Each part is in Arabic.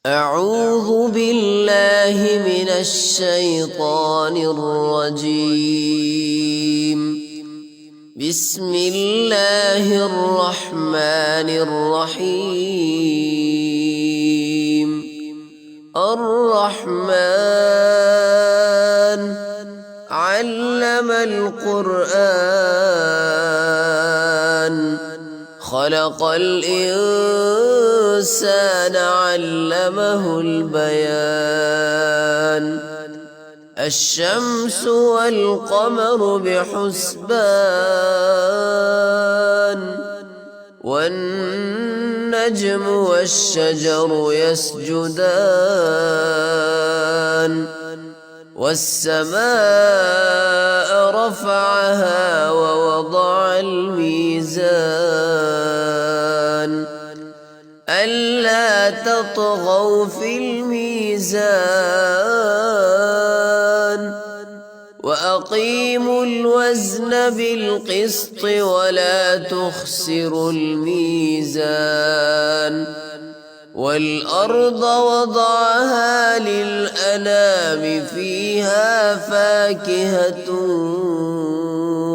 أعوذ بالله من الشيطان الرجيم. بسم الله الرحمن الرحيم. الرحمن علم القرآن خلق الإنسان علمه البيان. الشمس والقمر بحسبان والنجم والشجر يسجدان والسماء رفعها ووضع الميزان ألا تطغوا في الميزان وأقيموا الوزن بالقسط ولا تخسروا الميزان. والأرض وضعها للأنام فيها فاكهة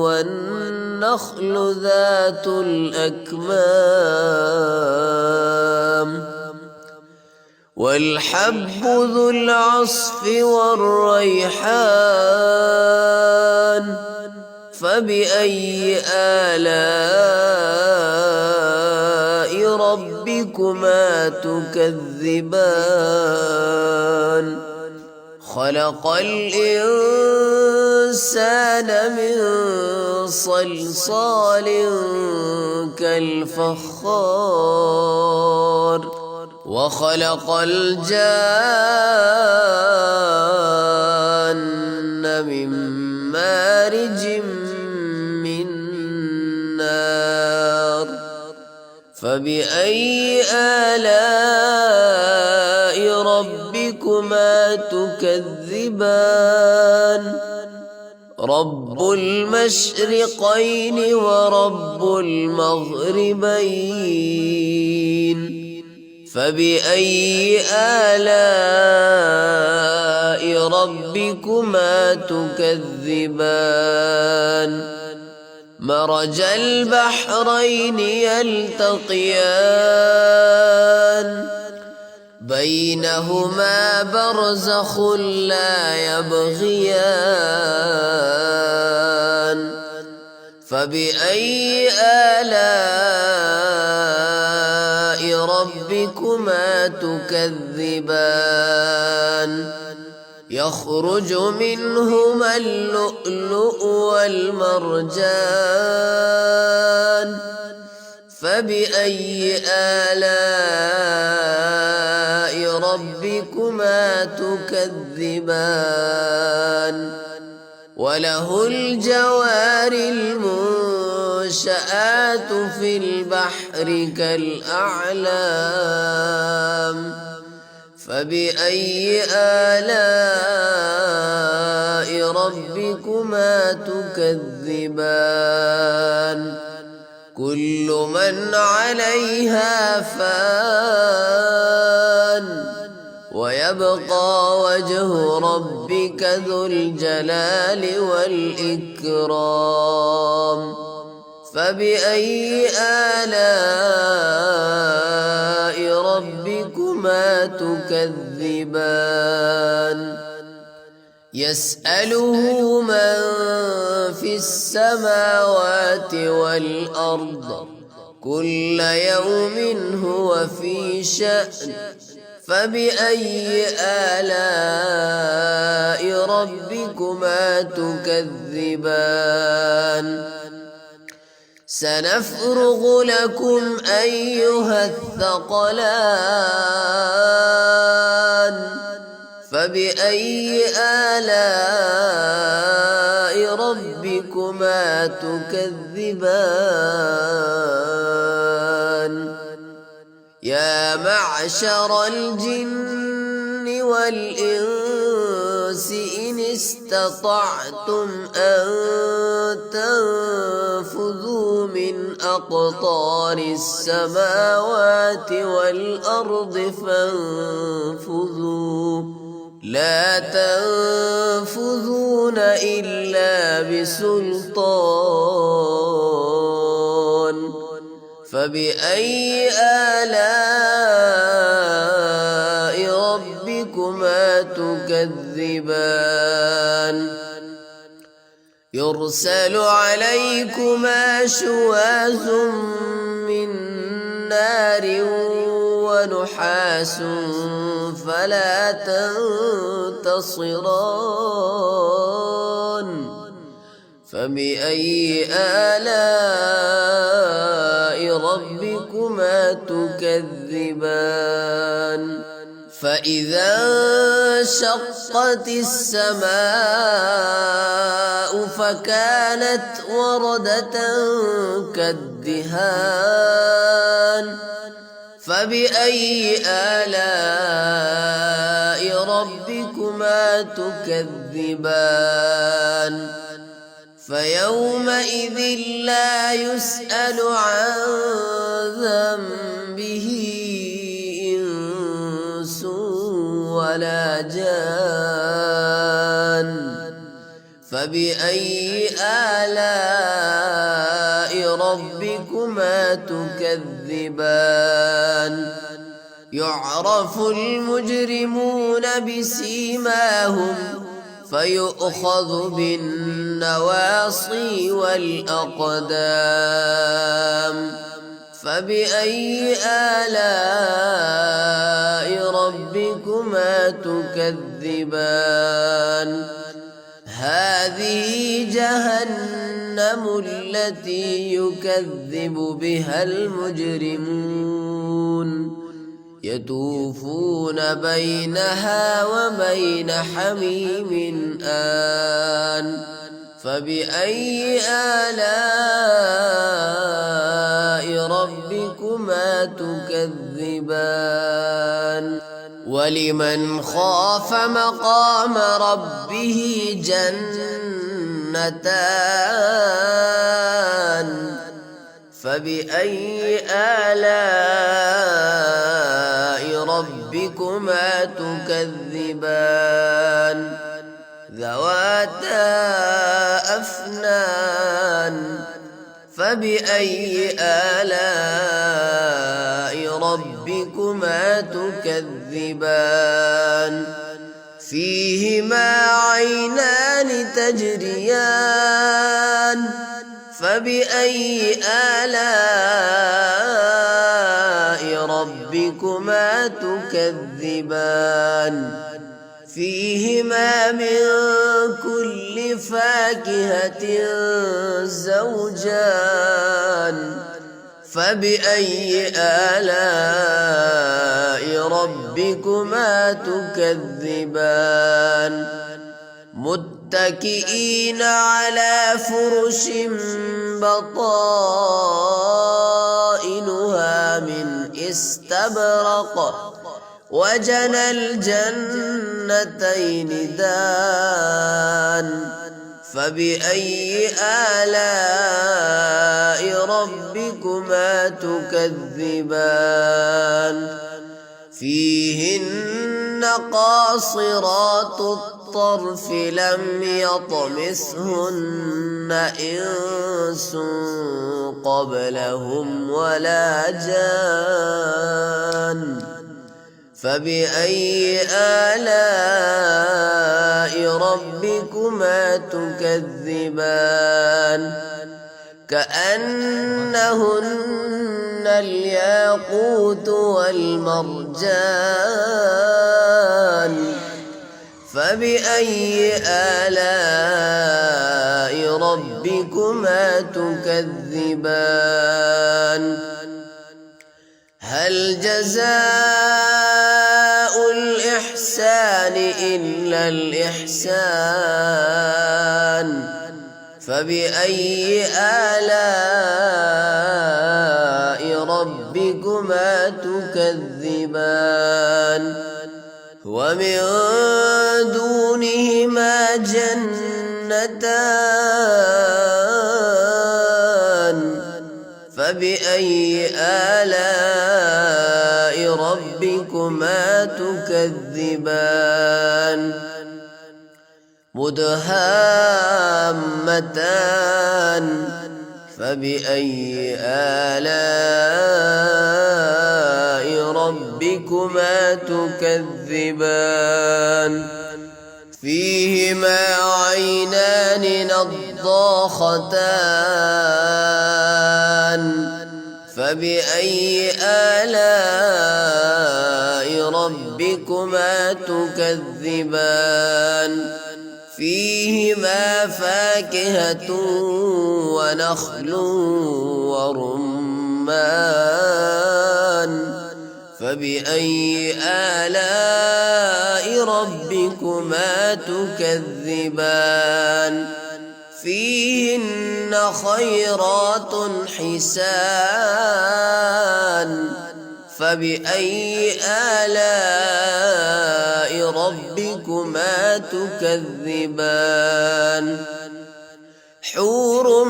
والنخل ذات الأكمام والحب ذو العصف والريحان فبأي آلاء ربكما تكذبان. خلق الإنسان من صلصال كالفخار وخلق الجان من مارج من نار فبأي آلاء ربكما تكذبان. رب المشرقين ورب المغربين فبأي آلاء ربكما تكذبان. مرج البحرين يلتقيان بينهما برزخ لا يبغيان فبأي آلاء ربكما تكذبان. يخرج منهما اللؤلؤ والمرجان فبأي آلاء ربكما تكذبان. وله الجوار المنشآت في البحر كالأعلام فبأي آلاء ربكما تكذبان. كل من عليها فان ويبقى وجه ربك ذو الجلال والإكرام فبأي آلاء ربكما تكذبان. يسأله من في السماوات والأرض كل يوم هو في شأن فبأي آلاء ربكما تكذبان. سنفرغ لكم أيها الثقلان فبأي آلاء ربكما تكذبان. يا معشر الجن والإنس إن استطعتم أن تنفذوا من أقطار السماوات والأرض فانفذوا لا تنفذون إلا بسلطان فبأي آلاء ربكما تكذبان يرسل عليكما شواظ من نار ونحاس فلا تنتصران فبأي آلاء ربكما تكذبان فإذا انشقت السماء فكانت وردة كالدهان فبأي آلاء ربكما تكذبان فيومئذ لا يسأل عن ذنبه إنس ولا جان فبأي آلاء ربكما تكذبان يعرف المجرمون بسيماهم فيؤخذ بالنواصي والأقدام فبأي آلاء ربكما تكذبان هذه جهنم التي يكذب بها المجرمون يطوفون بينها وبين حميم آن فبأي آلاء ربكما تكذبان ولمن خاف مقام ربه جنتان فبأي آلاء ربكما تكذبان ذواتا أفنان فبأي آلاء ربكما تكذبان فيهما عينان تجريان فبأي آلاء ربكما تكذبان فيهما من كل فاكهة زوجان فبأي آلاء ربكما تكذبان متكئين على فرش بطائنها من استبرق وجنى الجنتين دان فبأي آلاء ربكما تكذبان فيهن قاصرات الطرف لم يطمثهن إنس قبلهم ولا جان فبأي آلاء ربكما تكذبان كأنهن الياقوت والمرجان فبأي آلاء ربكما تكذبان هل جزاء الإحسان إلا الإحسان فبأي آلاء ربكما تكذبان ومن دونهما جنتان فبأي آلاء ربكما تكذبان تكذبان مدهامتان فبأي آلاء ربكما تكذبان فيهما عينان نضاختان فبأي آلاء ربكما تكذبان فيهما فاكهة ونخل ورمان فبأي آلاء ربكما تكذبان فيهن خيرات حسان فبأي آلاء ربكما تكذبان حور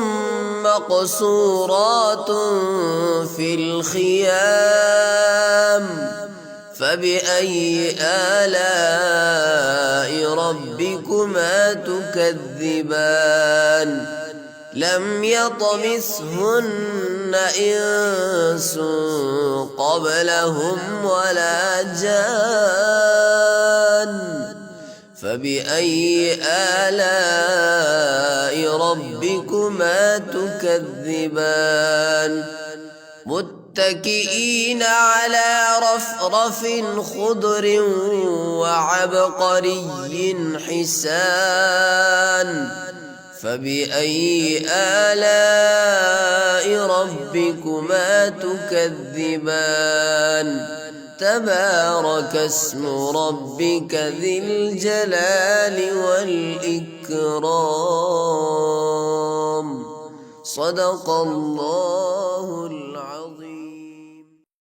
مقصورات في الخيام فبأي آلاء ربكما تكذبان لم يطمثهن إنس قبلهم ولا جان فبأي آلاء ربكما تكذبان متكئين على رفرف خضر وعبقري حسان فبأي آلاء ربكما تكذبان تبارك اسم ربك ذي الجلال والإكرام صدق الله العظيم.